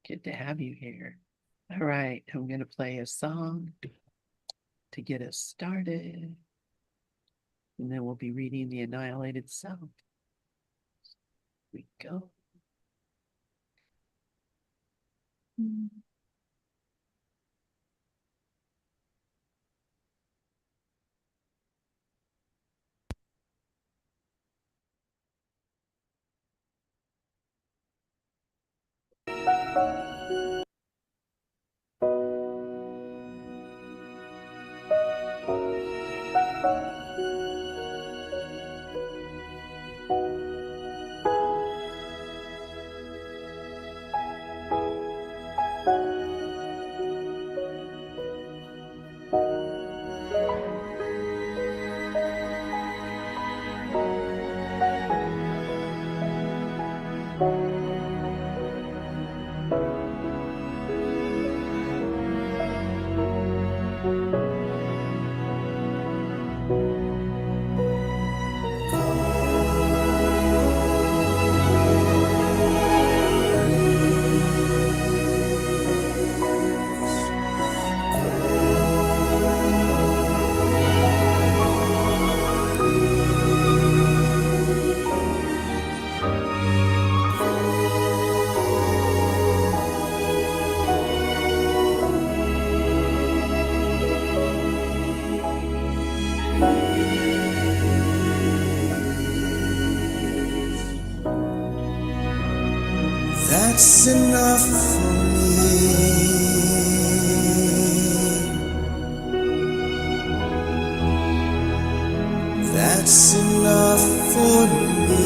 Good to have you here. All right, I'm going to play a song to get us started. And then we'll be reading the Annihilated Self. Here we go. That's enough for me. That's enough for me.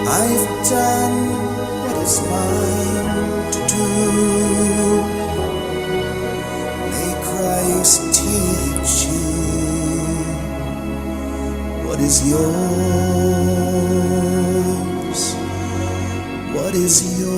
I've done what is mine to do. May Christ teach you what is yours. What is yours?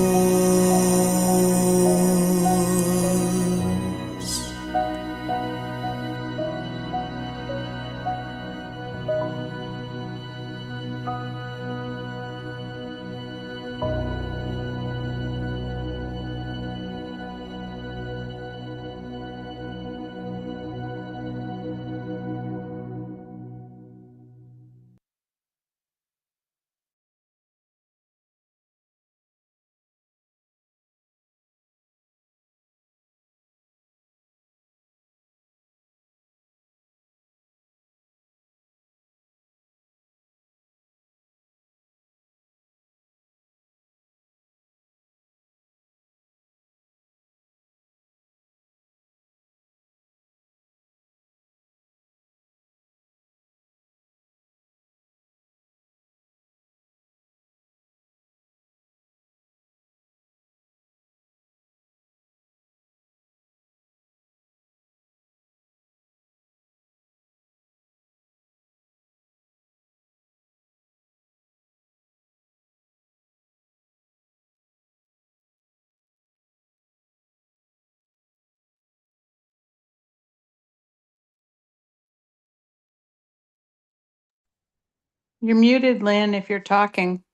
You're muted, Lynn, if you're talking.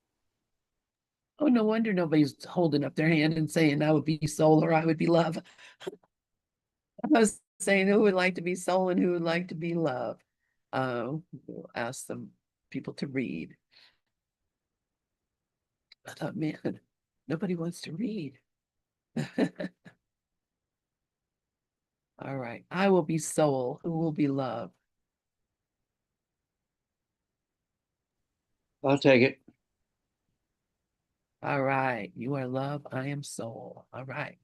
Oh, no wonder nobody's holding up their hand and saying I would be soul or I would be love. I was saying who would like to be soul and who would like to be love. We'll ask some people to read. I thought, man, nobody wants to read. All right. I will be soul. Who will be love? I'll take it. All right. You are love. I am soul. All right.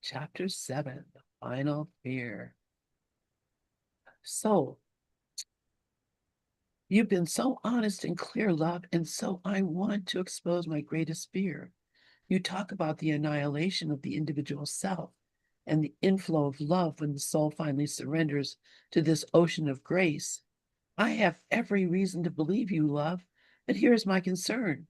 Chapter 7, the final fear. Soul. You've been so honest and clear, love, and so I want to expose my greatest fear. You talk about the annihilation of the individual self and the inflow of love when the soul finally surrenders to this ocean of grace. I have every reason to believe you, love, but here is my concern.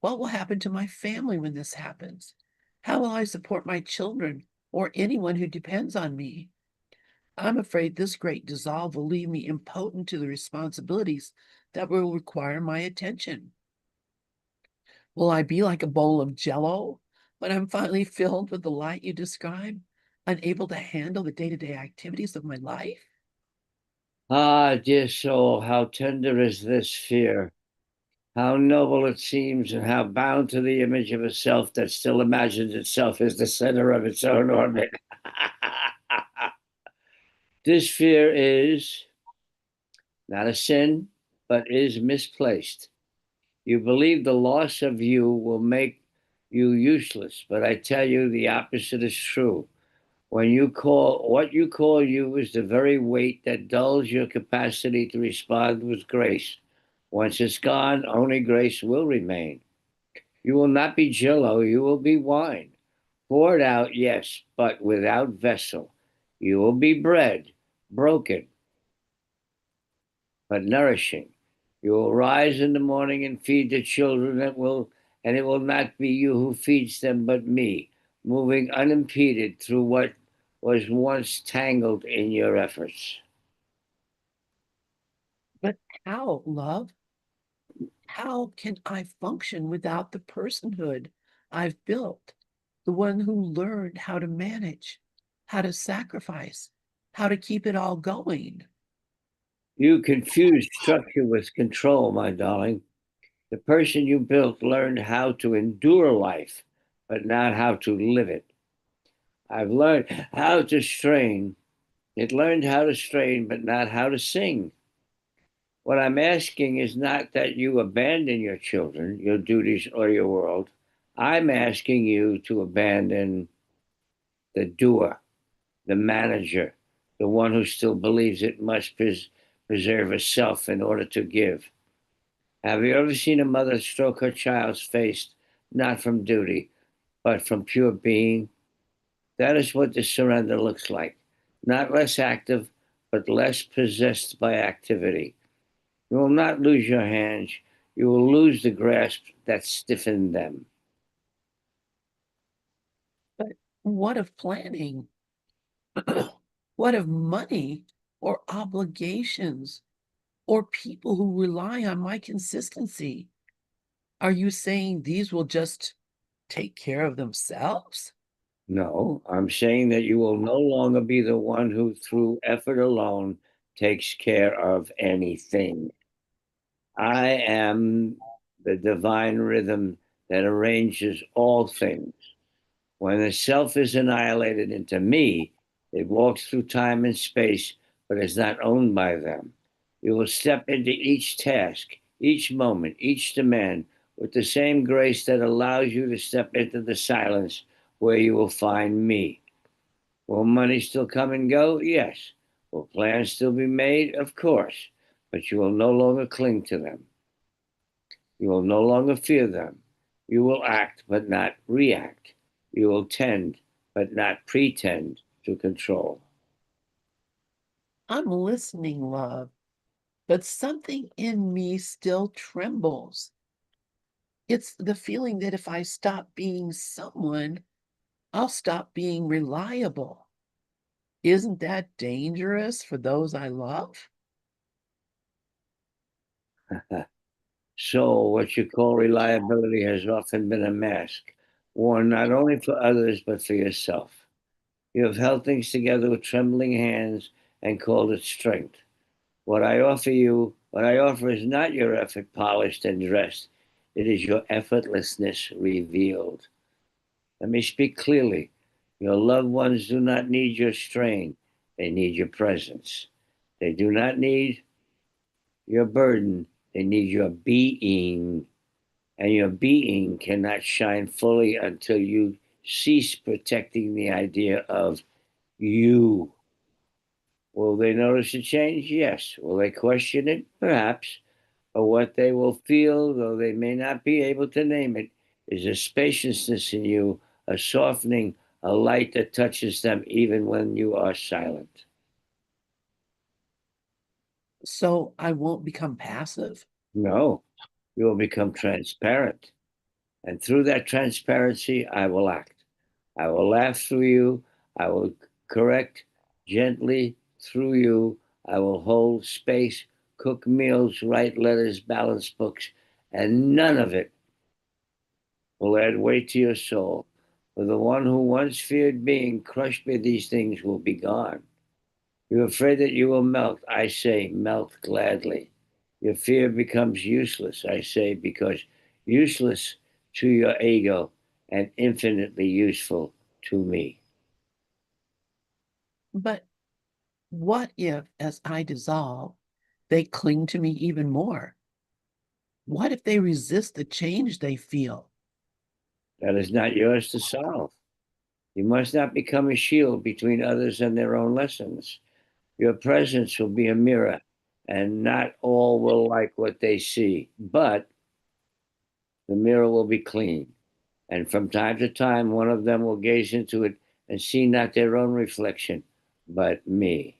What will happen to my family when this happens? How will I support my children or anyone who depends on me? I'm afraid this great dissolve will leave me impotent to the responsibilities that will require my attention. Will I be like a bowl of jello when I'm finally filled with the light you describe, unable to handle the day-to-day activities of my life? Ah, dear soul, how tender is this fear, how noble it seems, and how bound to the image of a self that still imagines itself as the center of its own orbit. This fear is not a sin, but is misplaced. You believe the loss of you will make you useless, but I tell you the opposite is true. What you call you is the very weight that dulls your capacity to respond with grace. Once it's gone, only grace will remain. You will not be jello, you will be wine. Poured out, yes, but without vessel. You will be bread, broken, but nourishing. You will rise in the morning and feed the children and it will not be you who feeds them, but me, moving unimpeded through what was once tangled in your efforts. But how, love? How can I function without the personhood I've built? The one who learned how to manage, how to sacrifice, how to keep it all going. You confuse structure with control, my darling. The person you built learned how to endure life, but not how to live it. I've learned how to strain. It learned how to strain, but not how to sing. What I'm asking is not that you abandon your children, your duties, or your world. I'm asking you to abandon the doer, the manager, the one who still believes it must preserve a self in order to give. Have you ever seen a mother stroke her child's face, not from duty, but from pure being? That is what the surrender looks like. Not less active, but less possessed by activity. You will not lose your hands. You will lose the grasp that stiffened them. But what of planning? What of money or obligations or people who rely on my consistency? Are you saying these will just take care of themselves? No, I'm saying that you will no longer be the one who, through effort alone, takes care of anything. I am the divine rhythm that arranges all things. When the self is annihilated into me, it walks through time and space, but is not owned by them. You will step into each task, each moment, each demand with the same grace that allows you to step into the silence where you will find me. Will money still come and go? Yes. Will plans still be made? Of course. But you will no longer cling to them. You will no longer fear them. You will act, but not react. You will tend, but not pretend to control. I'm listening, love, but something in me still trembles. It's the feeling that if I stop being someone, I'll stop being reliable. Isn't that dangerous for those I love? So, what you call reliability has often been a mask, worn not only for others, but for yourself. You have held things together with trembling hands and called it strength. What I offer is not your effort polished and dressed. It is your effortlessness revealed. Let me speak clearly. Your loved ones do not need your strain, they need your presence. They do not need your burden, they need your being. And your being cannot shine fully until you cease protecting the idea of you. Will they notice a change? Yes. Will they question it? Perhaps. But what they will feel, though they may not be able to name it, is a spaciousness in you, a softening, a light that touches them even when you are silent. So I won't become passive. No, you will become transparent. And through that transparency, I will act. I will laugh through you. I will correct gently, through you. I will hold space, cook meals, write letters, balance books, and none of it will add weight to your soul. For the one who once feared being crushed by these things will be gone. You're afraid that you will melt. I say, melt gladly. Your fear becomes useless, I say, because useless to your ego and infinitely useful to me. But what if, as I dissolve, they cling to me even more? What if they resist the change they feel? That is not yours to solve. You must not become a shield between others and their own lessons. Your presence will be a mirror, and not all will like what they see, but the mirror will be clean. And from time to time, one of them will gaze into it and see not their own reflection, but me.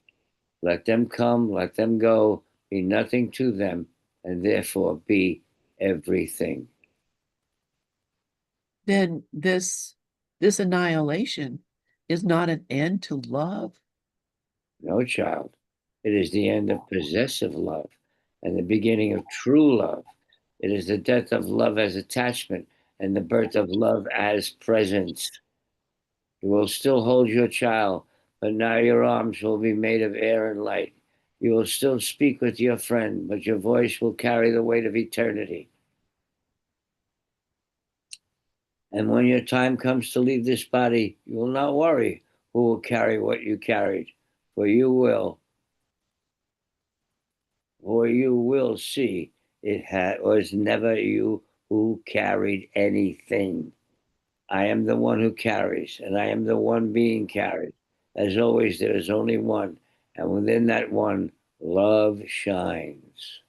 Let them come, let them go, be nothing to them, and therefore be everything. Then this annihilation is not an end to love. No, child. It is the end of possessive love and the beginning of true love. It is the death of love as attachment and the birth of love as presence. You will still hold your child, but now your arms will be made of air and light. You will still speak with your friend, but your voice will carry the weight of eternity. And when your time comes to leave this body, you will not worry who will carry what you carried, for you will, for you will see was never you who carried anything. I am the one who carries, and I am the one being carried. As always, there is only one, and within that one, love shines.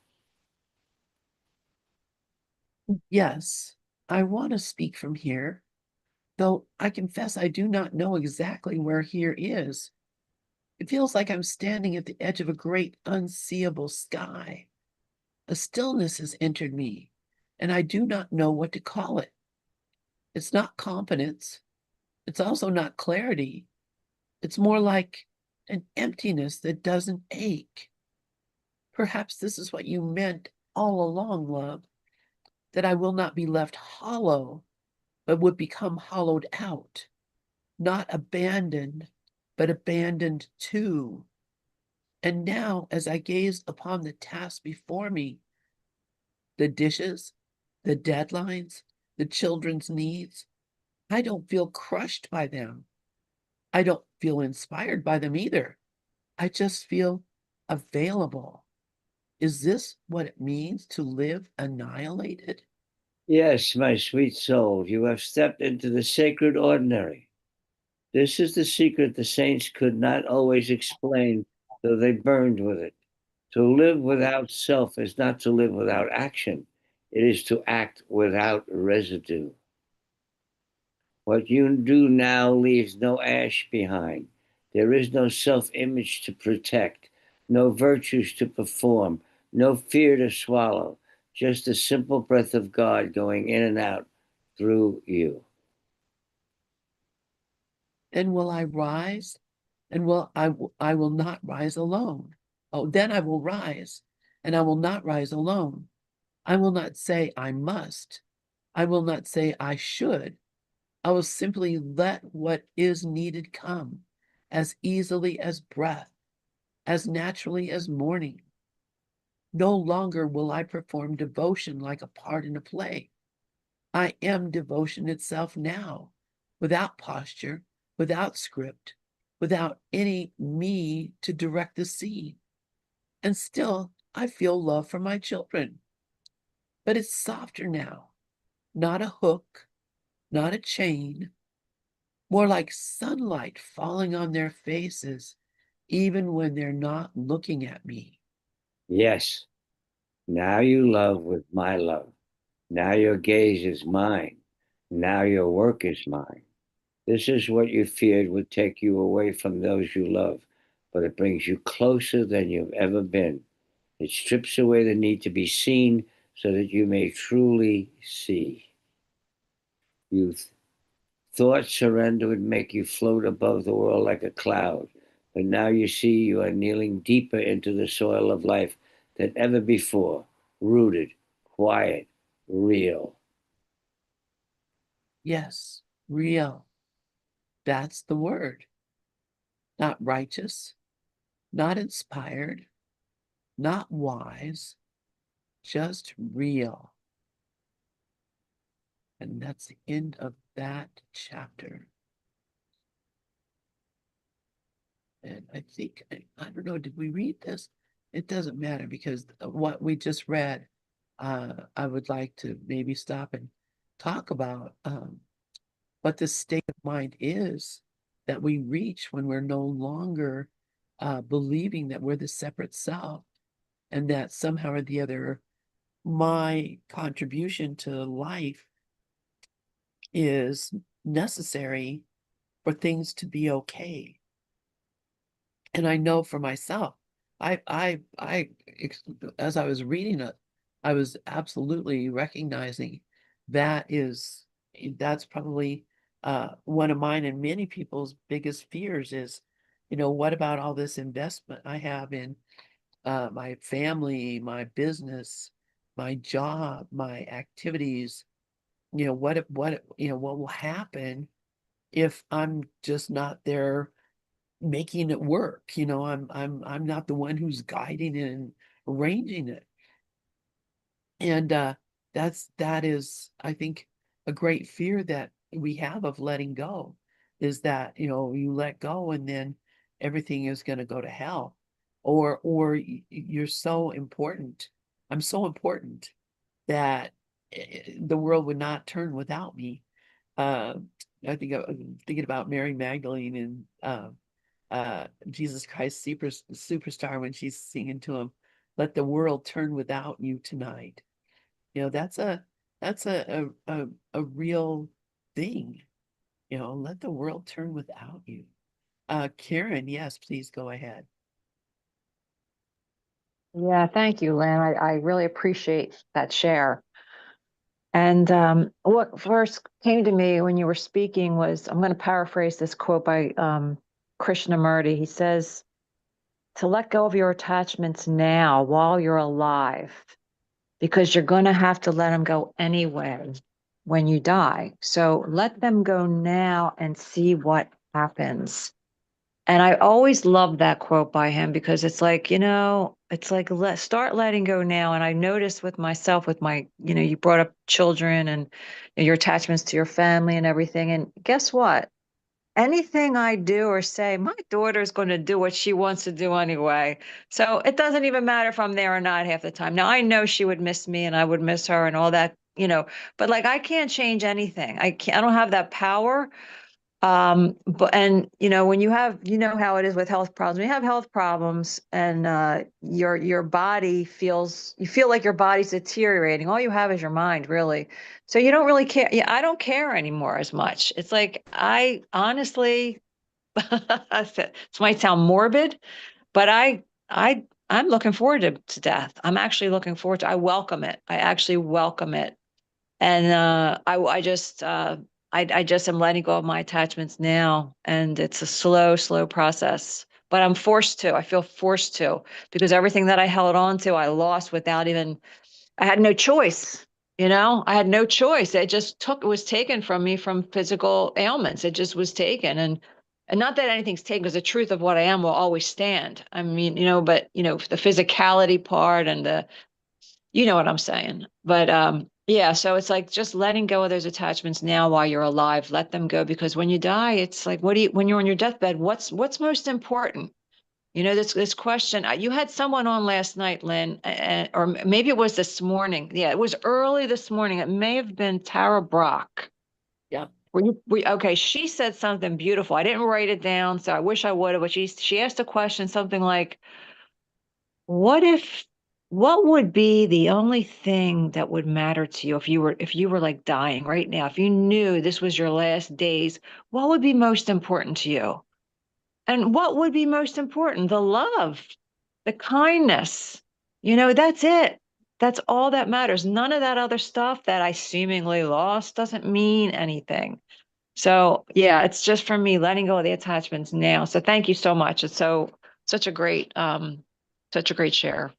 Yes, I want to speak from here, though I confess I do not know exactly where here is. It feels like I'm standing at the edge of a great unseeable sky. A stillness has entered me, and I do not know what to call it. It's not confidence. It's also not clarity. It's more like an emptiness that doesn't ache. Perhaps this is what you meant all along, love, that I will not be left hollow, but would become hollowed out, not abandoned, but abandoned too. And now, as I gaze upon the task before me, the dishes, the deadlines, the children's needs, I don't feel crushed by them. I don't feel inspired by them either. I just feel available. Is this what it means to live annihilated? Yes, my sweet soul, you have stepped into the sacred ordinary. This is the secret the saints could not always explain, though they burned with it. To live without self is not to live without action, it is to act without residue. What you do now leaves no ash behind. There is no self image to protect, no virtues to perform, no fear to swallow, just the simple breath of God going in and out through you. And will I rise? And I will not rise alone. Oh, then I will rise, and I will not rise alone. I will not say I must. I will not say I should. I will simply let what is needed come as easily as breath, as naturally as morning. No longer will I perform devotion like a part in a play. I am devotion itself now, without posture, without script, without any me to direct the scene. And still, I feel love for my children. But it's softer now, not a hook, not a chain, more like sunlight falling on their faces, even when they're not looking at me. Yes, now you love with my love. Now your gaze is mine. Now your work is mine. This is what you feared would take you away from those you love, but it brings you closer than you've ever been. It strips away the need to be seen so that you may truly see. You thought surrender would make you float above the world like a cloud. but now you see you are kneeling deeper into the soil of life than ever before, rooted, quiet, real. Yes, real. That's the word. Not righteous, not inspired, not wise, just real. And that's the end of that chapter. And I think, I don't know, did we read this? It doesn't matter because what we just read, I would like to maybe stop and talk about what the state of mind is that we reach when we're no longer believing that we're the separate self and that somehow or the other my contribution to life is necessary for things to be okay. And I know for myself, I, as I was reading it, I was absolutely recognizing that is, that's probably one of mine and many people's biggest fears is, what about all this investment I have in my family, my business, my job, my activities? What will happen if I'm just not there making it work? I'm not the one who's guiding it and arranging it. And that is, I think, a great fear that we have of letting go is that, you let go and then everything is going to go to hell. Or you're so important. I'm so important that the world would not turn without me. Uh, I think I'm thinking about Mary Magdalene and Jesus Christ Superstar when she's singing to him, "Let the world turn without you tonight." That's a real thing. Let the world turn without you. Karen, yes, please go ahead. Yeah, thank you, Lynn. I really appreciate that share. And what first came to me when you were speaking was I'm going to paraphrase this quote by Krishnamurti. He says, to let go of your attachments now while you're alive, because you're going to have to let them go anyway when you die. So let them go now and see what happens. And I always love that quote by him because it's like, it's like start letting go now. And I noticed with myself, with my, you brought up children and your attachments to your family and everything. And guess what? Anything I do or say, my daughter's going to do what she wants to do anyway. So it doesn't even matter if I'm there or not half the time. Now I know she would miss me and I would miss her and all that, but like I can't change anything. I don't have that power. But and when you have, how it is with health problems. When you have health problems and your body you feel like your body's deteriorating. All you have is your mind, really. So you don't really care. Yeah, I don't care anymore as much. It's like I honestly, this might sound morbid, but I'm looking forward to death. I'm actually looking forward to. I welcome it. I actually welcome it. And I just am letting go of my attachments now, and it's a slow process. But I'm forced to. I feel forced to because everything that I held on to, I lost without even. I had no choice. I had no choice. It was taken from me from physical ailments. It just was taken, and not that anything's taken, because the truth of what I am will always stand. I mean, but the physicality part and the you know what I'm saying. But yeah, so it's like just letting go of those attachments now while you're alive. Let them go, because when you die, it's like, when you're on your deathbed, what's most important? This question. You had someone on last night, Lynn, or maybe it was this morning. Yeah, it was early this morning. It may have been Tara Brock. Yeah. Okay, she said something beautiful. I didn't write it down, so I wish I would have, but she asked a question, something like, what if, what would be the only thing that would matter to you if you were like dying right now, if you knew this was your last days, what would be most important to you? And what would be most important? The love, the kindness. That's it. That's all that matters. None of that other stuff that I seemingly lost doesn't mean anything. So yeah, it's just from me letting go of the attachments now. So thank you so much. It's such a great share.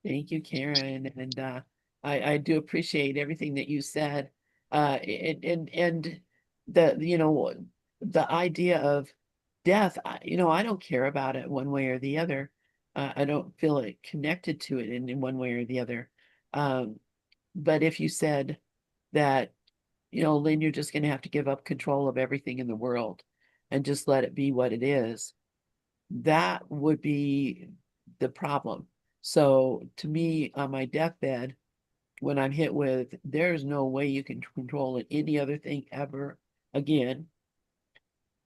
Thank you, Karen. And I do appreciate everything that you said. And the idea of death, I don't care about it one way or the other. I don't feel it connected to it in one way or the other. Um, but if you said that, Lynn, you're just going to have to give up control of everything in the world and just let it be what it is, that would be the problem. So to me, on my deathbed, when I'm hit with, there's no way you can control any other thing ever again,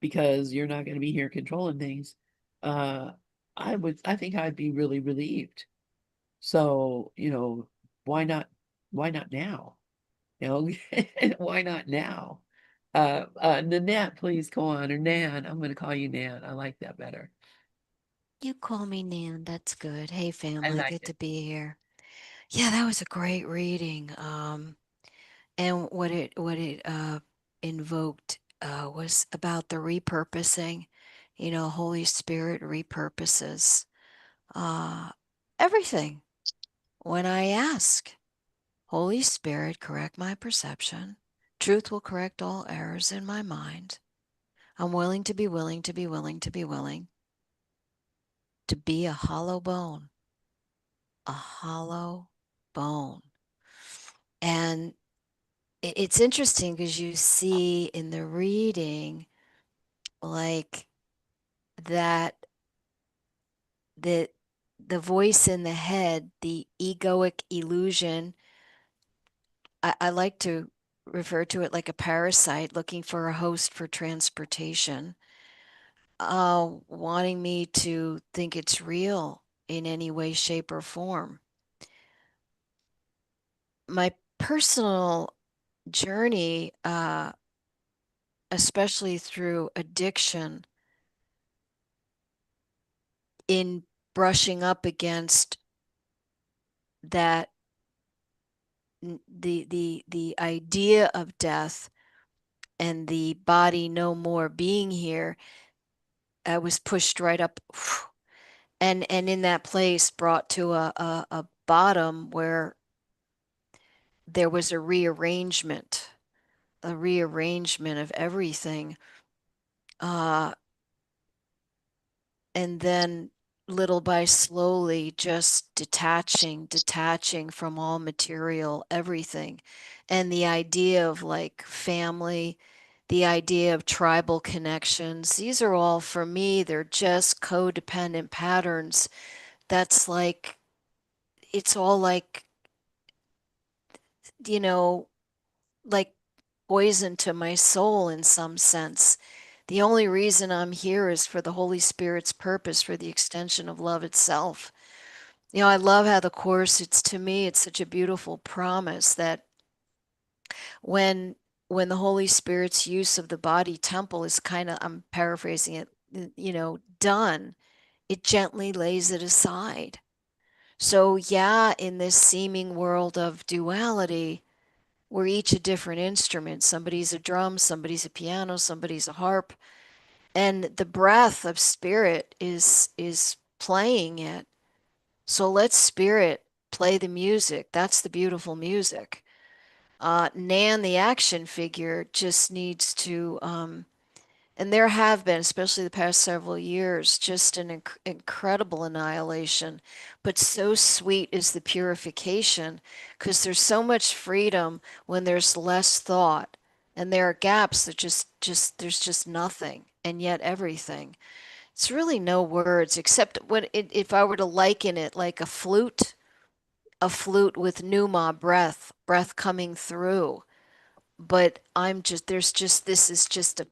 because you're not going to be here controlling things. Uh, I think I'd be really relieved. So, why not now? You know, why not now? Nanette, please go on, or Nan. I'm going to call you Nan. I like that better. You call me Nan. That's good. Hey, I family. like Good it. to be here. Yeah, that was a great reading. And what it invoked was about the repurposing. Holy Spirit repurposes uh, everything. When I ask, Holy Spirit, correct my perception. Truth will correct all errors in my mind. I'm willing to be willing to be willing to be willing to be a hollow bone, a hollow bone. And it's interesting because you see in the reading, like that, the the voice in the head, the egoic illusion. I like to refer to it like a parasite looking for a host for transportation, wanting me to think it's real in any way, shape, or form. My personal journey, especially through addiction, in brushing up against that, the idea of death and the body no more being here, I was pushed right up, and in that place brought to a bottom where there was a rearrangement of everything, uh, and then little by slowly just detaching from all material, everything. And the idea of like family, the idea of tribal connections, these are all for me, they're just codependent patterns. That's like, it's all like, you know, like poison to my soul in some sense. The only reason I'm here is for the Holy Spirit's purpose, for the extension of love itself. I love how the Course, it's, to me, it's such a beautiful promise that when when the Holy Spirit's use of the body temple is kind of, I'm paraphrasing it, done, it gently lays it aside. So yeah, in this seeming world of duality, we're each a different instrument. Somebody's a drum, somebody's a piano, somebody's a harp, and the breath of spirit is playing it. So let spirit play the music. That's the beautiful music. Nan, the action figure, just needs to, and there have been, especially the past several years, just an incredible annihilation. But so sweet is the purification, because there's so much freedom when there's less thought, and there are gaps that there's just nothing, and yet everything. It's really no words except if I were to liken it like a flute with pneuma breath coming through. But this is just a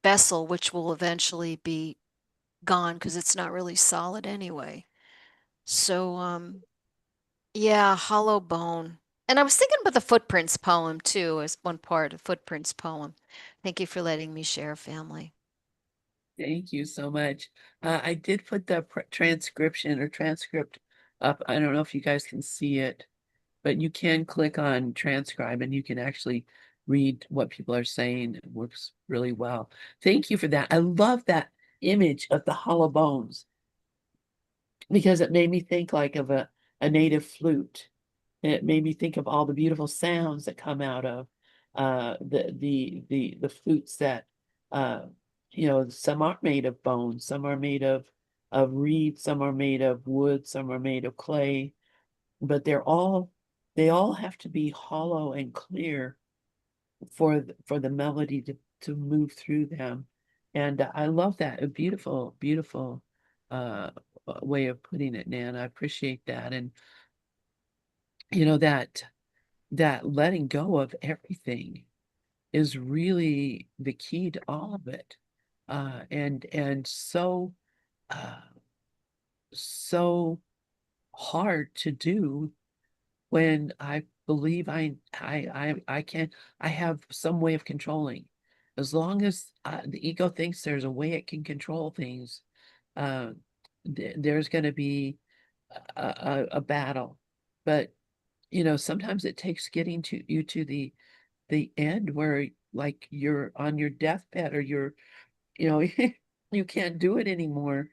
vessel which will eventually be gone because it's not really solid anyway. So, yeah, hollow bone. And I was thinking about the Footprints poem too, as one part of Footprints poem. Thank you for letting me share, family. Thank you so much. I did put the transcription or transcript up. I don't know if you guys can see it, but you can click on transcribe and you can actually read what people are saying. It works really well. Thank you for that. I love that image of the hollow bones because it made me think like of a native flute. It made me think of all the beautiful sounds that come out of the flutes that uh, some are made of bone, some are made of reed, some are made of wood, some are made of clay, but they all have to be hollow and clear for the melody to move through them. And I love that. A beautiful, beautiful way of putting it, Nan. I appreciate that. And that letting go of everything is really the key to all of it. And uh so hard to do when I believe I can I have some way of controlling. As long as the ego thinks there's a way it can control things, uh, there's going to be a battle. But sometimes it takes getting to you to the end where like you're on your deathbed or you know you can't do it anymore.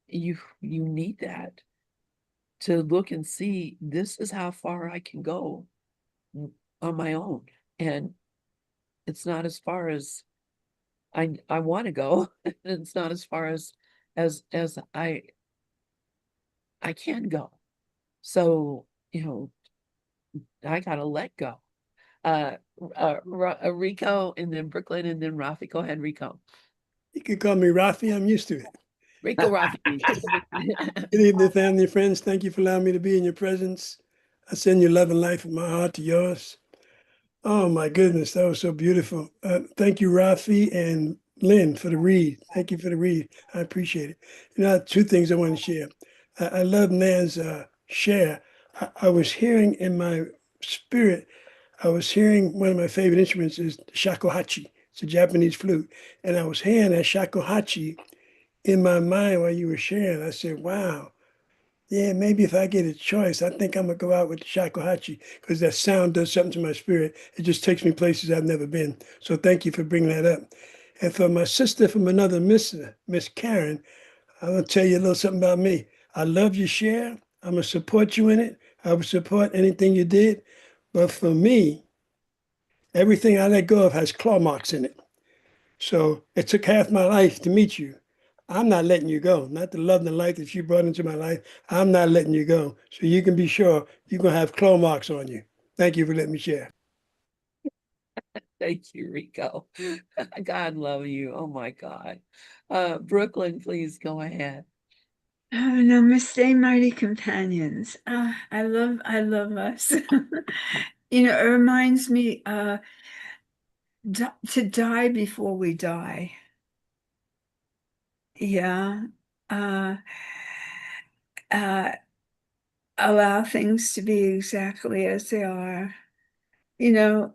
You need that to look and see this is how far I can go on my own. And it's not as far as I want to go. It's not as far as I can go. So, I gotta let go. Rico and then Brooklyn and then Rafi. Go ahead, Rico. You can call me Rafi. I'm used to it. Rico Rafi. Good evening, family and friends. Thank you for allowing me to be in your presence. I send you love and life from my heart to yours. Oh my goodness, that was so beautiful. Thank you, Rafi and Lynn, for the read. Thank you for the read. I appreciate it. Two things I want to share. I love Nan's share. I was hearing in my spirit, I was hearing one of my favorite instruments is the shakuhachi. It's a Japanese flute. And I was hearing that shakuhachi in my mind while you were sharing. I said, wow, yeah, maybe if I get a choice, I think I'm gonna go out with the shakuhachi because that sound does something to my spirit. It just takes me places I've never been. So thank you for bringing that up. And for my sister from another Miss Karen, I'm gonna tell you a little something about me. I love your share. I'm gonna support you in it. I would support anything you did. But for me, everything I let go of has claw marks in it. So it took half my life to meet you. I'm not letting you go. Not the love and the light that you brought into my life. I'm not letting you go. So you can be sure you're going to have claw marks on you. Thank you for letting me share. Thank you, Rico. God love you. Oh my God. Brooklyn, please go ahead. Oh, namaste, mighty companions. I love us. It reminds me to die before we die. Yeah. Uh, uh, Allow things to be exactly as they are. You know,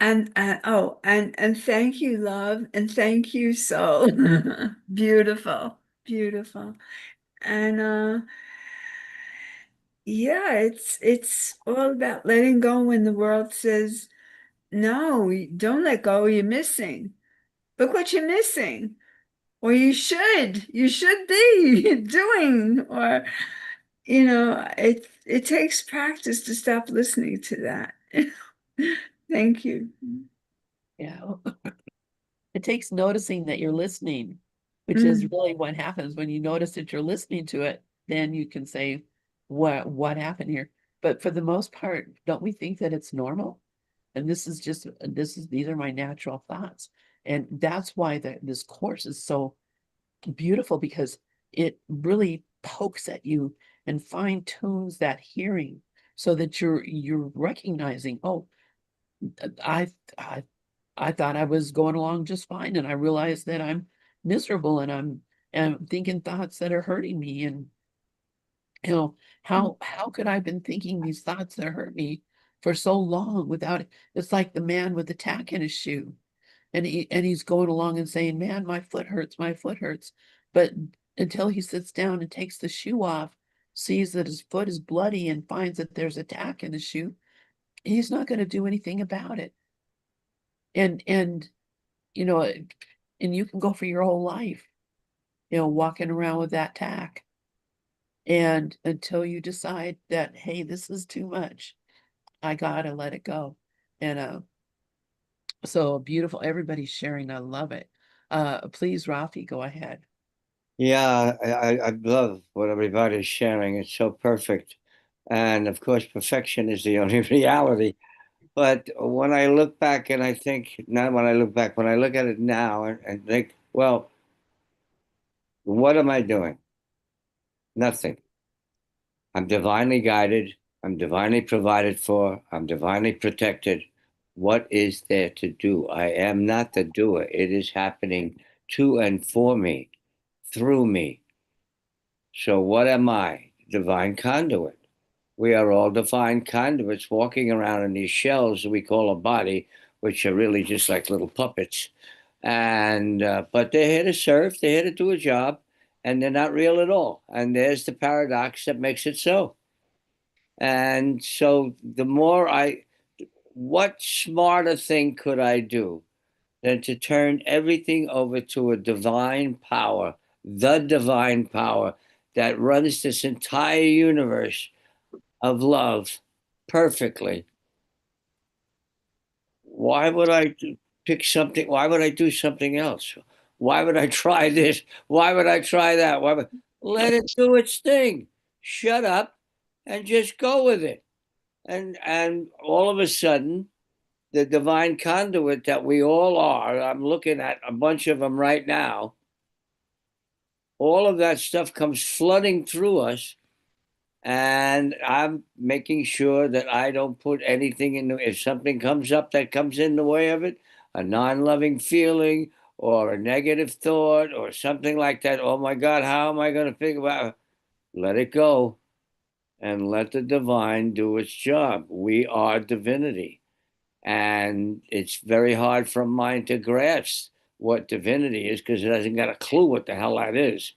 and thank you, love, and thank you, soul. Beautiful, beautiful. And yeah, it's all about letting go when the world says, no, don't let go, you're missing. Look what you're missing. Or you should be doing, or it takes practice to stop listening to that. Thank you. Yeah. It takes noticing that you're listening, which is Mm. really what happens when you notice that you're listening to it, then you can say, what happened here? But for the most part, don't we think that it's normal? And these are my natural thoughts. And that's why this course is so beautiful because it really pokes at you and fine tunes that hearing so that you're recognizing, oh, I I I thought I was going along just fine, and I realized that I'm miserable and I'm thinking thoughts that are hurting me. And how could I have been thinking these thoughts that hurt me for so long without it? It's like the man with the tack in his shoe, and he's going along and saying, "Man, my foot hurts," but until he sits down and takes the shoe off, sees that his foot is bloody, and finds that there's a tack in the shoe, he's not going to do anything about it. And you know, and you can go for your whole life, you know, walking around with that tack. And until you decide that, hey, this is too much, I gotta let it go. And so beautiful, everybody's sharing. I love it. Please, Rafi, go ahead. Yeah, I love what everybody's sharing. It's so perfect. And of course, perfection is the only reality. But when I look back and I think, not when I look back, when I look at it now and think, well, what am I doing? Nothing. I'm divinely guided. I'm divinely provided for. I'm divinely protected. What is there to do? I am not the doer. It is happening to and for me, through me. So what am I? Divine conduit. We are all divine conduits walking around in these shells that we call a body, which are really just like little puppets. And but they're here to serve. They're here to do a job, and they're not real at all. And there's the paradox that makes it so. And so the more what smarter thing could I do than to turn everything over to a divine power, the divine power that runs this entire universe of love perfectly? Why would pick something? Why would I do something else? Why would I try this? Why would I try that? Let it do its thing? Shut up and just go with it. And all of a sudden, the divine conduit that we all are, I'm looking at a bunch of them right now, all of that stuff comes flooding through us. And I'm making sure that I don't put anything in if something comes up that comes in the way of it, a non-loving feeling or a negative thought or something like that. Oh my God, how am I going to figure out? Let it go and let the divine do its job. We are divinity. And it's very hard for mind to grasp what divinity is because it hasn't got a clue what the hell that is.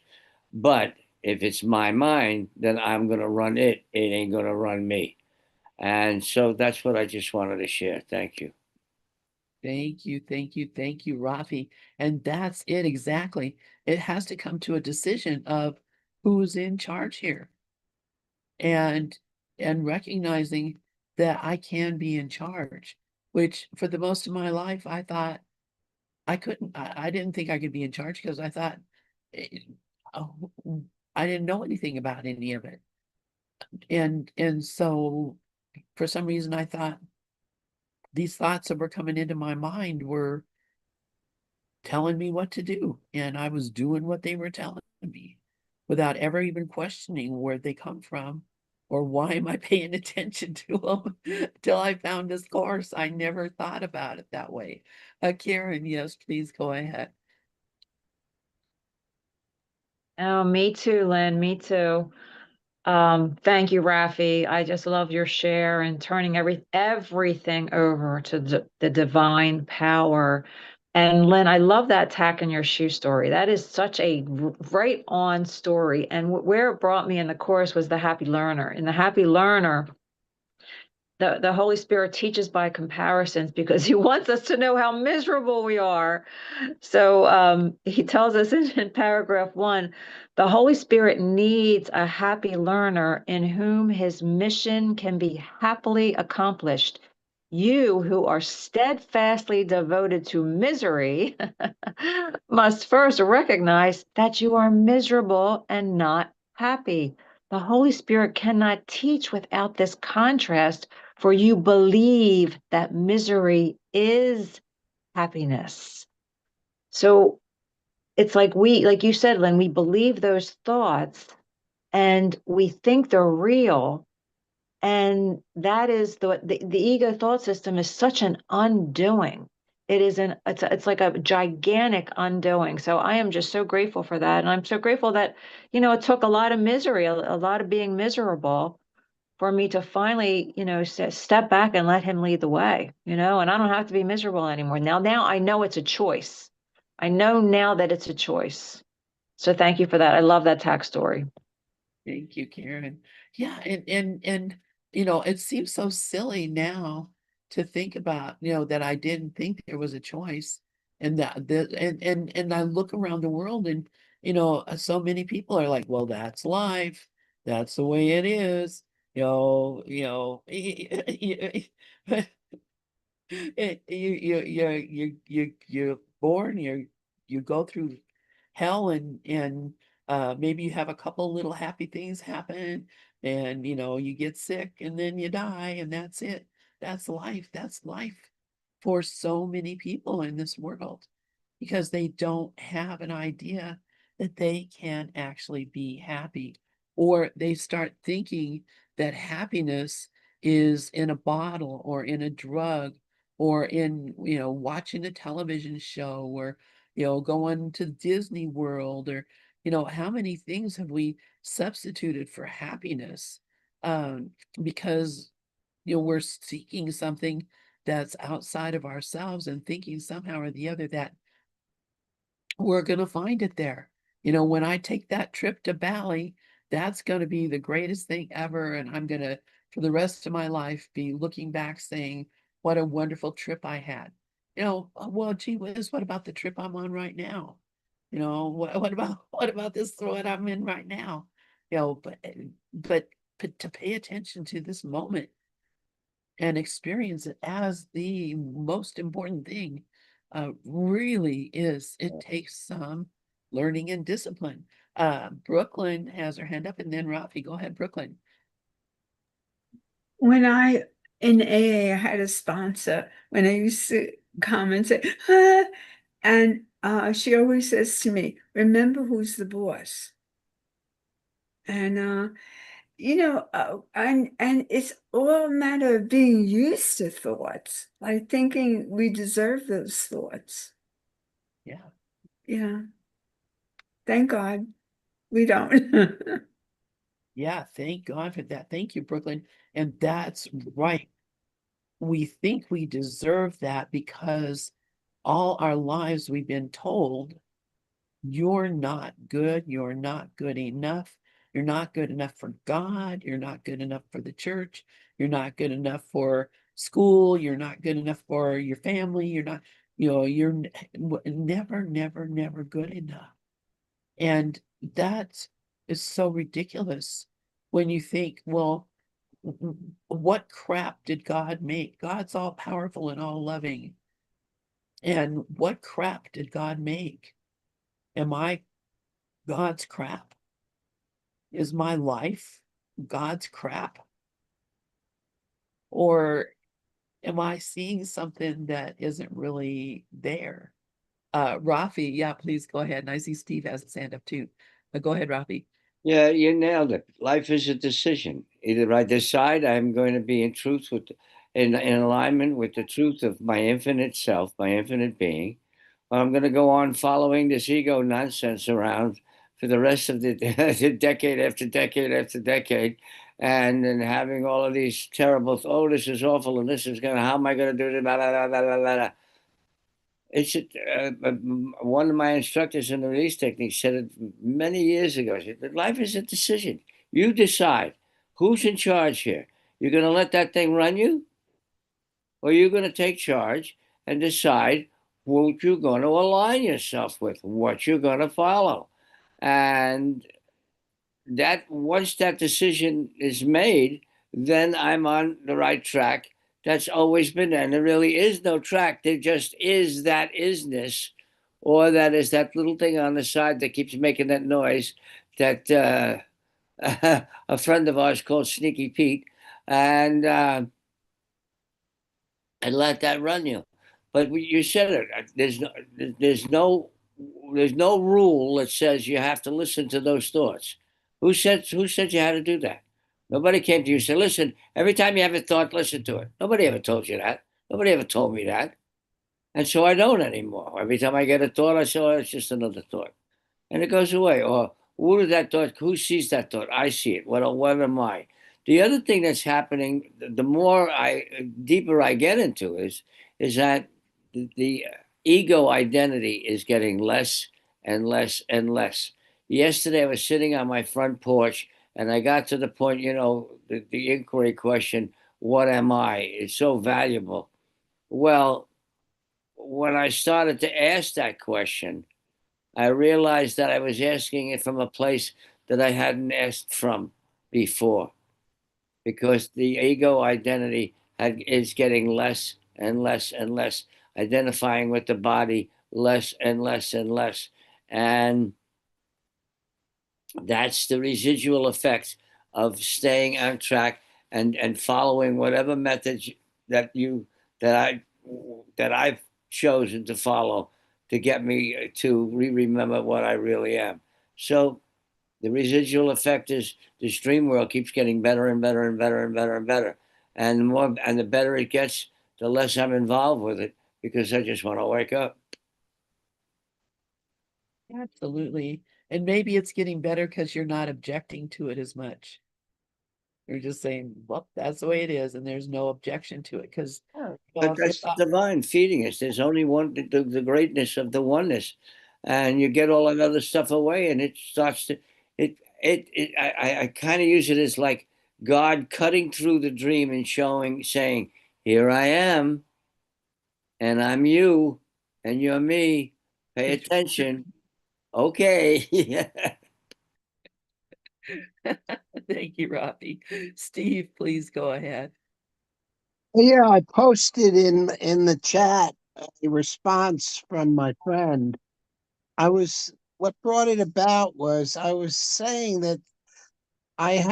But if it's my mind, then I'm going to run it. It ain't going to run me. And so that's what I just wanted to share. Thank you. Thank you, thank you, thank you, Rafi. And that's it exactly. It has to come to a decision of who's in charge here. And recognizing that I can be in charge, which for the most of my life I thought I couldn't. I didn't think I could be in charge because I thought eh, oh, I didn't know anything about any of it. And so for some reason I thought these thoughts that were coming into my mind were telling me what to do, and I was doing what they were telling me without ever even questioning where they come from or why am I paying attention to them till I found this course. I never thought about it that way. Karen, yes, please go ahead. Oh, me too, Lynn. Me too. Thank you, Rafi. I just love your share and turning everything over to the divine power. And Lynn, I love that tack in your shoe story. That is such a right on story. And where it brought me in the course was the happy learner. In the happy learner, the Holy Spirit teaches by comparisons because he wants us to know how miserable we are. So he tells us in paragraph 1, the Holy Spirit needs a happy learner in whom his mission can be happily accomplished. You who are steadfastly devoted to misery must first recognize that you are miserable and not happy. The Holy Spirit cannot teach without this contrast, for you believe that misery is happiness. So it's like like you said, Lynn, we believe those thoughts and we think they're real. And that is the ego thought system is such an undoing. It's like a gigantic undoing. So I am just so grateful for that. And I'm so grateful that, it took a lot of misery, a lot of being miserable for me to finally, step back and let him lead the way, and I don't have to be miserable anymore. Now I know it's a choice. I know now that it's a choice. So thank you for that. I love that tax story. Thank you, Karen. Yeah, and it seems so silly now to think about, that I didn't think there was a choice. And and I look around the world and, so many people are like, well, that's life. That's the way it is. You're born, you go through hell and maybe you have a couple little happy things happen and you get sick and then you die and that's it. That's life. That's life for so many people in this world because they don't have an idea that they can actually be happy, or they start thinking that happiness is in a bottle or in a drug or in, watching a television show or, going to Disney World or, how many things have we substituted for happiness? Um, because, we're seeking something that's outside of ourselves and thinking somehow or the other that we're going to find it there. When I take that trip to Bali, that's going to be the greatest thing ever. And I'm going to, for the rest of my life, be looking back saying, what a wonderful trip I had. Well, gee whiz, what about the trip I'm on right now? What about this, what I'm in right now? But to pay attention to this moment and experience it as the most important thing really is, it takes some learning and discipline. Brooklyn has her hand up and then Rafi. Go ahead, Brooklyn. When I in AA, I had a sponsor when I used to come and say, "Ah," and she always says to me, "Remember who's the boss." And and it's all a matter of being used to thoughts, like thinking we deserve those thoughts. Yeah. Yeah, thank God we don't. Yeah, thank God for that. Thank you, Brooklyn. And that's right. We think we deserve that because all our lives we've been told you're not good. You're not good enough. You're not good enough for God. You're not good enough for the church. You're not good enough for school. You're not good enough for your family. You're not, you're never, never, never good enough. And that is so ridiculous when you think, well, what crap did God make? God's all powerful and all loving. And what crap did God make? Am I God's crap? Is my life God's crap? Or am I seeing something that isn't really there? Rafi, yeah, please go ahead. And I see Steve has his hand up too. But go ahead, Rafi. Yeah, you nailed it. Life is a decision. Either I decide I'm going to be in truth with, in alignment with the truth of my infinite self, my infinite being, or I'm going to go on following this ego nonsense around for the rest of the, the decade after decade after decade, and then having all of these terrible, oh, this is awful, and this is going to, how am I going to do this? Blah, blah, blah, blah, blah, blah. It's one of my instructors in the release technique said it many years ago. He said, "That life is a decision. You decide who's in charge here. You're going to let that thing run you, or you're going to take charge and decide what you're going to align yourself with, what you're going to follow." And that once that decision is made, then I'm on the right track. That's always been there. And there really is no track. There just is that isness, or that is that little thing on the side that keeps making that noise that a friend of ours called Sneaky Pete. And let that run you. But you said it. There's no, there's no rule that says you have to listen to those thoughts. Who said you had to do that? Nobody came to you and said, listen, every time you have a thought, listen to it. Nobody ever told you that. Nobody ever told me that. And so I don't anymore. Every time I get a thought, I say, oh, it's just another thought, and it goes away. Or who did that thought? Who sees that thought? I see it. What am I? The other thing that's happening, the more I deeper I get into is that the ego identity is getting less and less and less. Yesterday, I was sitting on my front porch And I got to the point, the inquiry question, what am I? It's so valuable. Well, when I started to ask that question, I realized that I was asking it from a place that I hadn't asked from before, because the ego identity is getting less and less and less, identifying with the body less and less and less. And that's the residual effect of staying on track and following whatever methods that you that I that I've chosen to follow to get me to remember what I really am. So the residual effect is this dream world keeps getting better and better and better and better and better. And the better it gets, the less I'm involved with it, because I just want to wake up. Absolutely. And maybe it's getting better because you're not objecting to it as much. You're just saying, well, that's the way it is, and there's no objection to it. Because But that's divine feeding us. There's only one, the greatness of the oneness, and you get all that other stuff away, and it starts to I kind of use it as like God cutting through the dream and saying, "Here I am, and I'm you, and you're me. Pay attention." Okay. Thank you, Rafi. Steve, please go ahead. Yeah, I posted in the chat a response from my friend. What brought it about was I was saying that I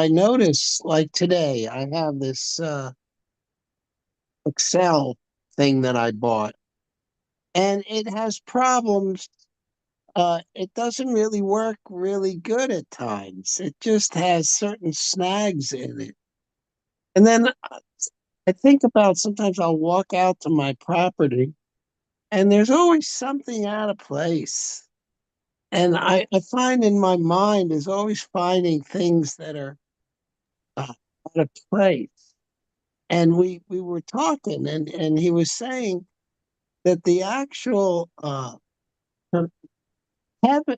notice, like today, I have this Excel thing that I bought, and it has problems. It doesn't really work really good at times. It just has certain snags in it. And then I think about, sometimes I'll walk out to my property and there's always something out of place. And I find in my mind is always finding things that are out of place. And we were talking, and he was saying that the actual heaven,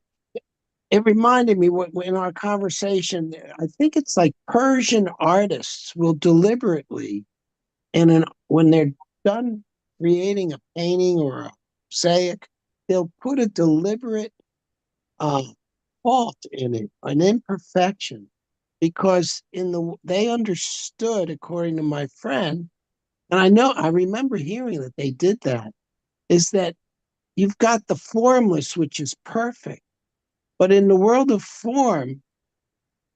it reminded me in our conversation, I think it's like Persian artists will deliberately, when they're done creating a painting or a mosaic, they'll put a deliberate uh, fault in it, an imperfection, because they understood, according to my friend, and I remember hearing that they did that, is that you've got the formless, which is perfect, but in the world of form,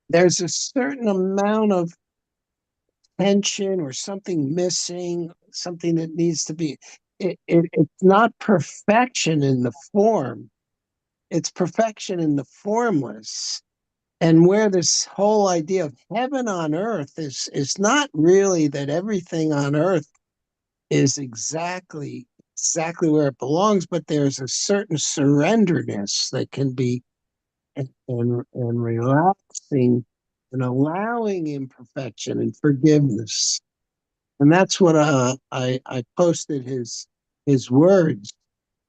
there's a certain amount of tension or something missing, something that needs to be. It's not perfection in the form; it's perfection in the formless. And where this whole idea of heaven on earth is not really that everything on earth is exactly where it belongs, but there's a certain surrenderness that can be, and relaxing and allowing imperfection and forgiveness. And that's what I posted his words,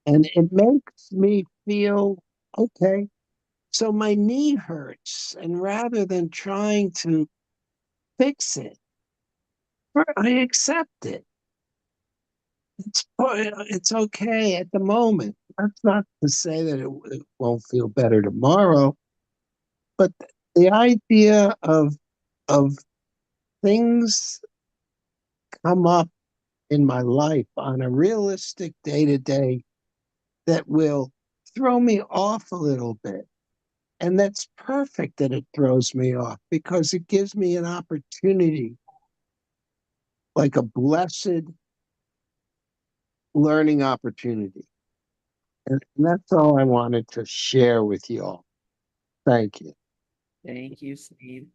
and it makes me feel okay. So my knee hurts, and rather than trying to fix it, I accept it. It's okay at the moment. That's not to say that it won't feel better tomorrow, but the idea of things come up in my life on a realistic day to day that will throw me off a little bit. And that's perfect that it throws me off, because it gives me an opportunity, like a blessed learning opportunity. And that's all I wanted to share with you all. Thank you. Thank you, Steve.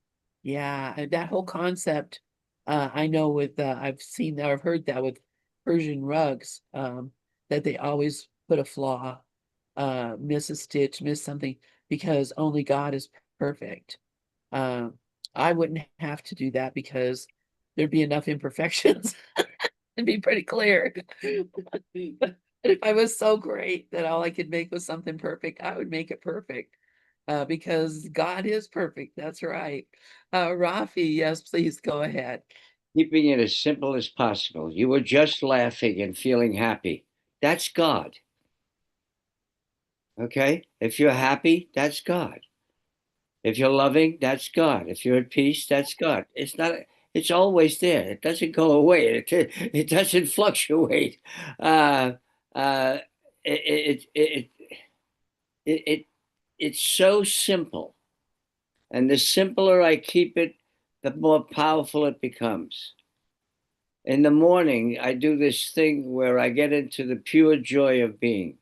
Yeah, and that whole concept, I know I've heard that with Persian rugs, that they always put a flaw, miss a stitch, miss something, because only God is perfect. Um, I wouldn't have to do that because there'd be enough imperfections. It'd be pretty clear. But if I was so great that all I could make was something perfect, I would make it perfect. because God is perfect. That's right. Rafi, yes, please go ahead. Keeping it as simple as possible. You were just laughing and feeling happy. That's God. Okay? If you're happy, that's God. If you're loving, that's God. If you're at peace, that's God. It's not, it's always there. It doesn't go away. It doesn't fluctuate. Uh, uh, it, it, it, it, it, it's so simple. And the simpler I keep it, the more powerful it becomes. In the morning, I do this thing where I get into the pure joy of being,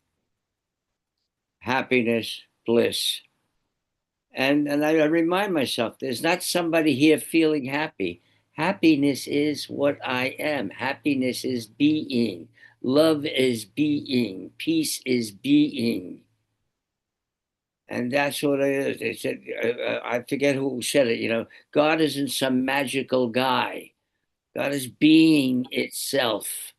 happiness, bliss. And I remind myself there's not somebody here feeling happy. Happiness is what I am. Happiness is being. Love is being. Peace is being. And that's what it is. They said, I forget who said it, God isn't some magical guy. God is being itself.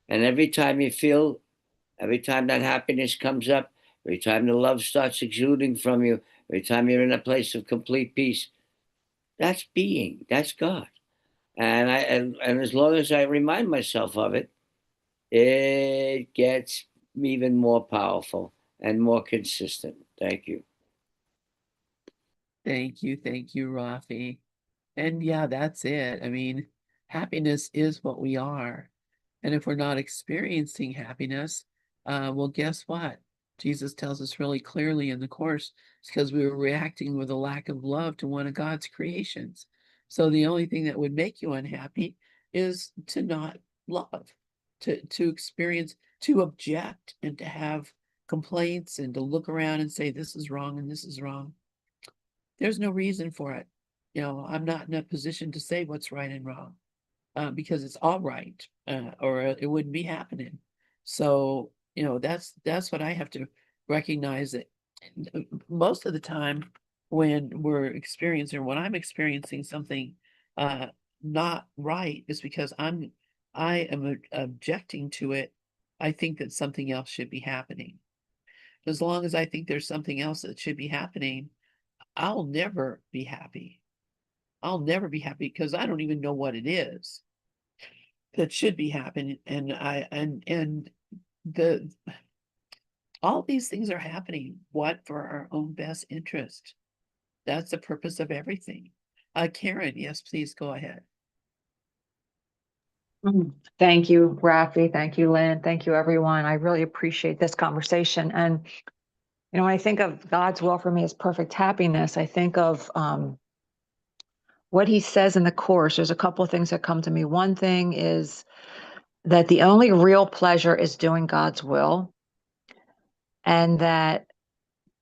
And every time that happiness comes up, every time the love starts exuding from you, every time you're in a place of complete peace, that's being, that's God. And as long as I remind myself of it, it gets even more powerful and more consistent. Thank you. Thank you, Rafi. And yeah, that's it. I mean, happiness is what we are. And if we're not experiencing happiness, well, guess what? Jesus tells us really clearly in the Course, it's because we were reacting with a lack of love to one of God's creations. So the only thing that would make you unhappy is to not love, to experience, to object, and to have complaints and to look around and say, this is wrong and this is wrong. There's no reason for it. I'm not in a position to say what's right and wrong, because it's all right, or it wouldn't be happening. So, that's what I have to recognize, that most of the time when when I'm experiencing something not right, is because I am objecting to it. I think that something else should be happening. As long as I think there's something else that should be happening, I'll never be happy. I'll never be happy because I don't even know what it is that should be happening. And the all these things are happening, what, for our own best interest. That's the purpose of everything. Karen, yes, please go ahead. Thank you, Rafi. Thank you, Lynn. Thank you, everyone. I really appreciate this conversation. And, when I think of God's will for me as perfect happiness, I think of what he says in the Course. There's a couple of things that come to me. One thing is that the only real pleasure is doing God's will, and that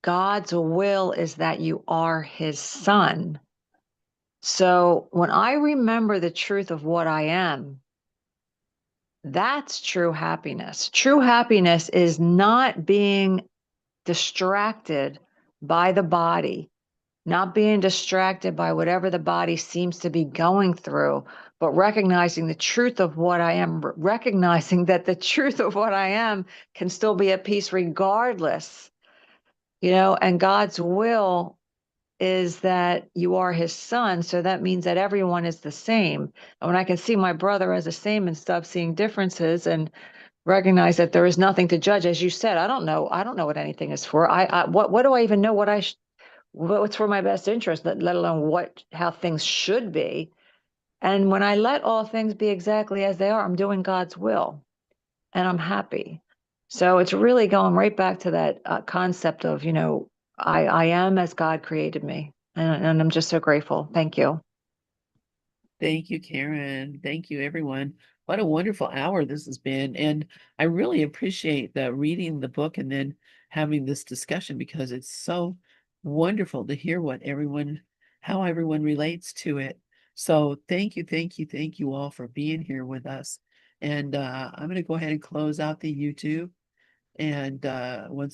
God's will is that you are his son. So when I remember the truth of what I am, that's true happiness. True happiness is not being distracted by the body, not being distracted by whatever the body seems to be going through, but recognizing the truth of what I am, recognizing that the truth of what I am can still be at peace regardless, and God's will is that you are his son. So that means that everyone is the same. And when I can see my brother as the same and stop seeing differences and recognize that there is nothing to judge, as you said, I don't know what anything is for. What do I even know what's for my best interest, let alone how things should be. And when I let all things be exactly as they are, I'm doing God's will and I'm happy. So it's really going right back to that concept of, I am as God created me. And I'm just so grateful. Thank you. Thank you, Karen. Thank you, everyone. What a wonderful hour this has been. And I really appreciate the reading the book and then having this discussion, because it's so wonderful to hear how everyone relates to it. So thank you all for being here with us. And I'm going to go ahead and close out the YouTube. And once